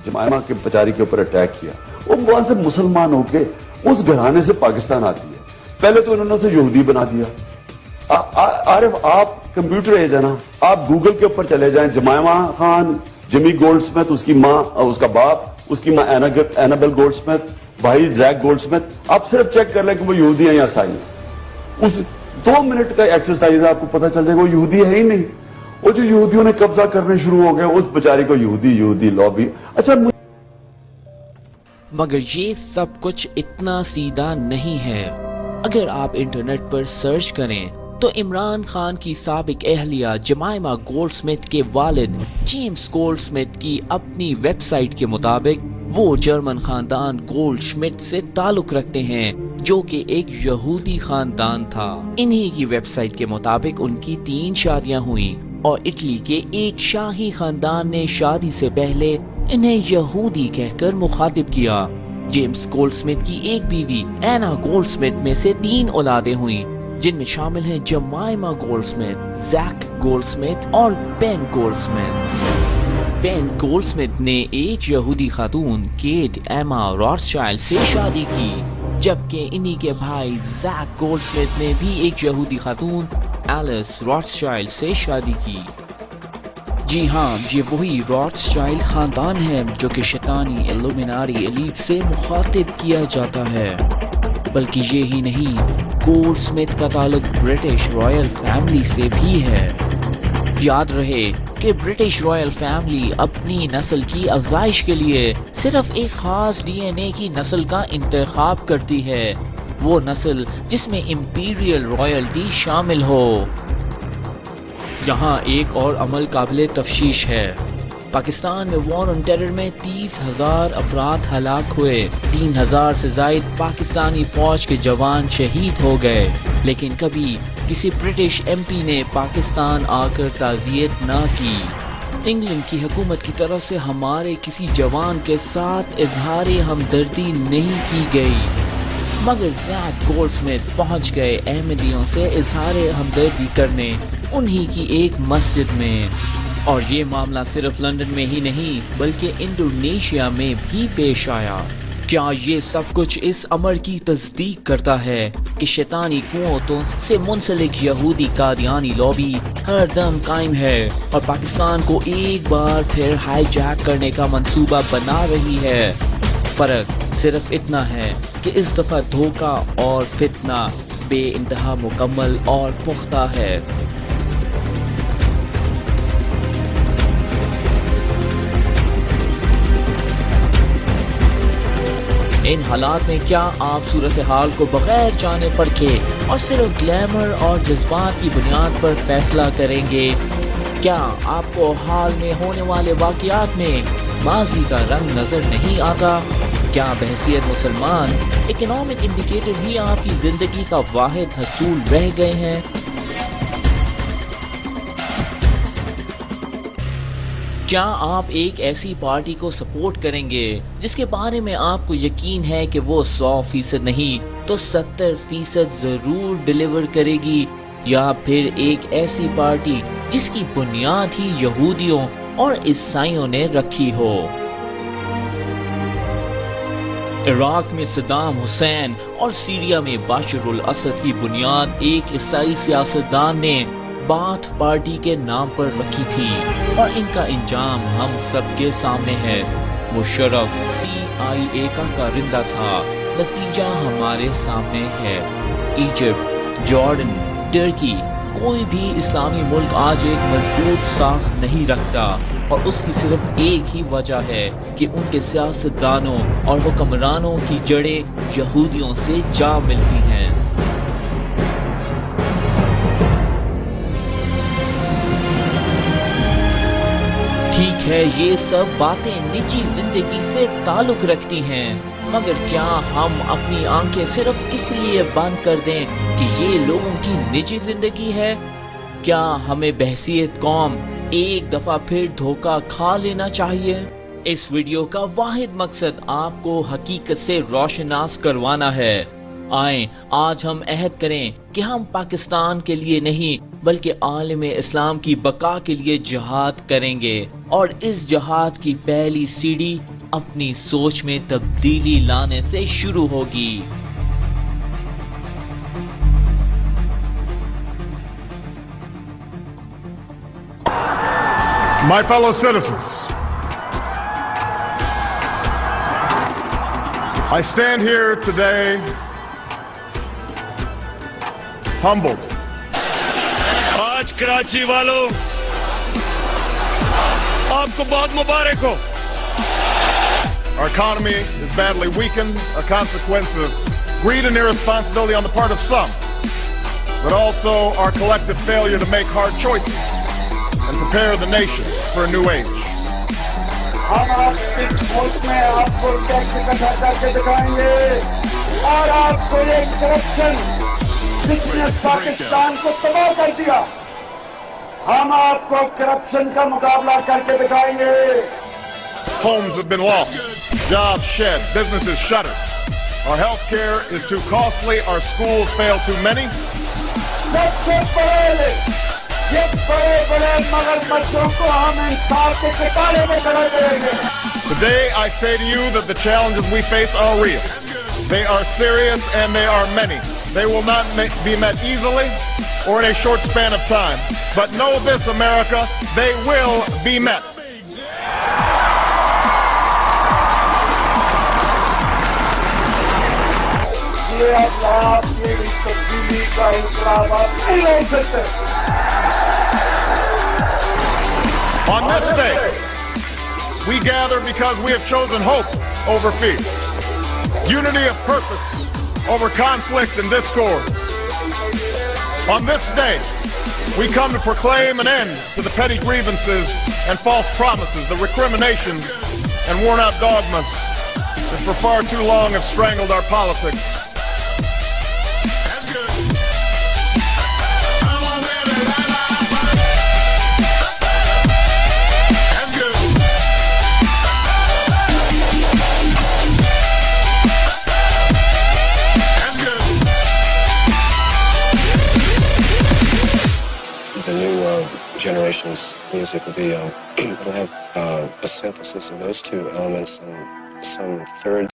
जमायमा के बेचारी के ऊपर अटैक किया, वो वहां से मुसलमान होके उस घराने से पाकिस्तान आती है। पहले तो इन्होंने उसे यहूदी बना दिया। आरिफ, आप कंप्यूटर एज है ना, आप गूगल के ऊपर चले जाएं, जमायमा खान, जिमी गोल्डस्मिथ, उसकी माँ, उसका बाप, उसकी माँ एनाबेल गोल्डस्मिथ, भाई जैक गोल्डस्मिथ, आप सिर्फ चेक कर लें कि वो यहूदी हैं या ईसाई हैं। उस 2 मिनट का एक्सरसाइज आपको पता चल जाएगा वो यहूदी है ही नहीं। वो जो यहूदियों ने कब्जा करने शुरू हो गए, उस बेचारी को यहूदी लॉबी। अच्छा, मगर ये सब कुछ इतना सीधा नहीं है। अगर आप इंटरनेट पर सर्च करें तो इमरान खान की साबिक अहलिया जमायमा गोल्डस्मिथ के वालिद जेम्स गोल्डस्मिथ की अपनी वेबसाइट के मुताबिक वो जर्मन खानदान गोल्डश्मिट से ताल्लुक रखते हैं, जो कि एक यहूदी खानदान था। इन्हीं की वेबसाइट के मुताबिक उनकी 3 शादियां हुई और इटली के एक शाही खानदान ने शादी से पहले इन्हें यहूदी कहकर मुखातिब किया। जेम्स गोल्डस्मिथ की एक बीवी एना गोल्डस्मिथ में से 3 औलादें हुई, जिनमें शामिल हैं जमायमा गोल्डस्मिथ, जैक गोल्डस्मिथ और बेन गोल्डस्मिथ। बेन गोल्डस्मिथ ने एक यहूदी खातून केट एमा रॉथस्चाइल्ड से शादी की, जबकि इन्हीं के भाई जैक गोल्डस्मिथ ने भी एक यहूदी खातून एलिस रॉथस्चाइल्ड से शादी की। जी हाँ, ये वही रॉथस्चाइल्ड खानदान है जो कि शैतानी इल्यूमिनारी एलीट से मुखातिब किया जाता है। बल्कि ये ही नहीं, गोल्डस्मिथ का ताल्लुक ब्रिटिश रॉयल फैमिली से भी है। याद रहे कि ब्रिटिश रॉयल फैमिली अपनी नस्ल की अफजाइश के लिए सिर्फ एक खास डीएनए की नस्ल का इंतखाब करती है, वो नस्ल जिसमें इंपीरियल रॉयल्टी शामिल हो। यहाँ एक और अमल काबिल तफ्शीश है। पाकिस्तान में वॉर ऑन टेरर में 30,000 अफराद हलाक हुए, 3,000 से जायद पाकिस्तानी फौज के जवान शहीद हो गए, लेकिन कभी किसी ब्रिटिश एमपी ने पाकिस्तान आकर ताज़ियत ना की। इंग्लैंड की हुकूमत की तरफ से हमारे किसी जवान के साथ इजहार हमदर्दी नहीं की गई, मगर जैक गोल्डस्मिथ पहुंच गए अहमदियों से इजहार हमदर्दी करने उन्हीं की एक मस्जिद में। और ये मामला सिर्फ लंदन में ही नहीं बल्कि इंडोनेशिया में भी पेश आया। क्या ये सब कुछ इस अमर की तस्दीक करता है कि शैतानी कुव्वतों से मुंसलिक यहूदी कादियानी लॉबी हर दम कायम है और पाकिस्तान को एक बार फिर हाईजैक करने का मंसूबा बना रही है? फर्क सिर्फ इतना है कि इस दफा धोखा और फितना बे इंतहा मुकम्मल और पुख्ता है। इन हालात में क्या आप सूरत हाल को बगैर जाने परखे और सिर्फ ग्लैमर और जज्बात की बुनियाद पर फैसला करेंगे? क्या आपको हाल में होने वाले वाक़यात में माजी का रंग नजर नहीं आता? क्या बहसियत मुसलमान इकोनॉमिक इंडिकेटर ही आपकी जिंदगी का वाहिद हसूल रह गए हैं? क्या आप एक ऐसी पार्टी को सपोर्ट करेंगे जिसके बारे में आपको यकीन है कि वो 100% नहीं तो 70% जरूर डिलीवर करेगी, या फिर एक ऐसी पार्टी जिसकी बुनियाद ही यहूदियों और ईसाइयों ने रखी हो? इराक में सद्दाम हुसैन और सीरिया में बशर अल असद की बुनियाद एक ईसाई सियासतदान ने बाथ पार्टी के नाम पर रखी थी और इनका इंजाम हम सबके सामने है। मुशर्रफ CIA का कारिंदा था, नतीजा हमारे सामने है। इजिप्ट, जॉर्डन, टर्की, कोई भी इस्लामी मुल्क आज एक मजबूत साख नहीं रखता और उसकी सिर्फ एक ही वजह है कि उनके सियासतदानों और हुक्मरानों की जड़ें यहूदियों से जा मिलती हैं। ठीक है, ये सब बातें निजी जिंदगी से ताल्लुक रखती हैं, मगर क्या हम अपनी आंखें सिर्फ इसलिए बंद कर दें कि ये लोगों की निजी जिंदगी है? क्या हमें बहसियत कौम एक दफा फिर धोखा खा लेना चाहिए? इस वीडियो का वाहिद मकसद आपको हकीकत से रोशनास करवाना है آئیں آج ہم عہد کریں کہ ہم پاکستان کے لیے نہیں بلکہ عالم اسلام کی بقا کے لیے جہاد کریں گے، اور اس جہاد کی پہلی سیڑھی اپنی سوچ میں تبدیلی لانے سے شروع ہوگی۔ My fellow citizens, I stand here today humbled. آج کراچی والوں آپ کو بہت مبارک ہو۔ Our economy is badly weakened, a consequence of greed and irresponsibility on the part of some, but also our collective failure to make hard choices and prepare the nation for a new age. ہم آپ اس ملک میں آپ کو tax اکٹھا کر کے دکھائیں گے اور آپ کو ایک کرپشن جس نے پاکستان کو تباہ کر دیا، ہم آپ کو کرپشن کا مقابلہ کر کے دکھائیں گے۔ Homes have been lost, jobs shed, businesses shuttered. Our health care is too costly, our schools fail too many. سب سے پہلے یہ بڑے بڑے مگر بچوں کو ہم انصاف کے کتارے میں کھڑا کریں گے۔ Today I say to you that the challenges we face are real. They are serious and they are many. They will not be met easily or in a short span of time. But know this, America, they will be met. یہ آپ یہ تبدیلی کا انقلاب آپ نہیں لے سکتے۔ On this day, we gather because we have chosen hope over fear, unity of purpose over conflict and discord. On this day, we come to proclaim an end to the petty grievances and false promises, the recriminations and worn-out dogmas that for far too long have strangled our politics. The new generation's music will be, it'll have a synthesis of those two elements and some third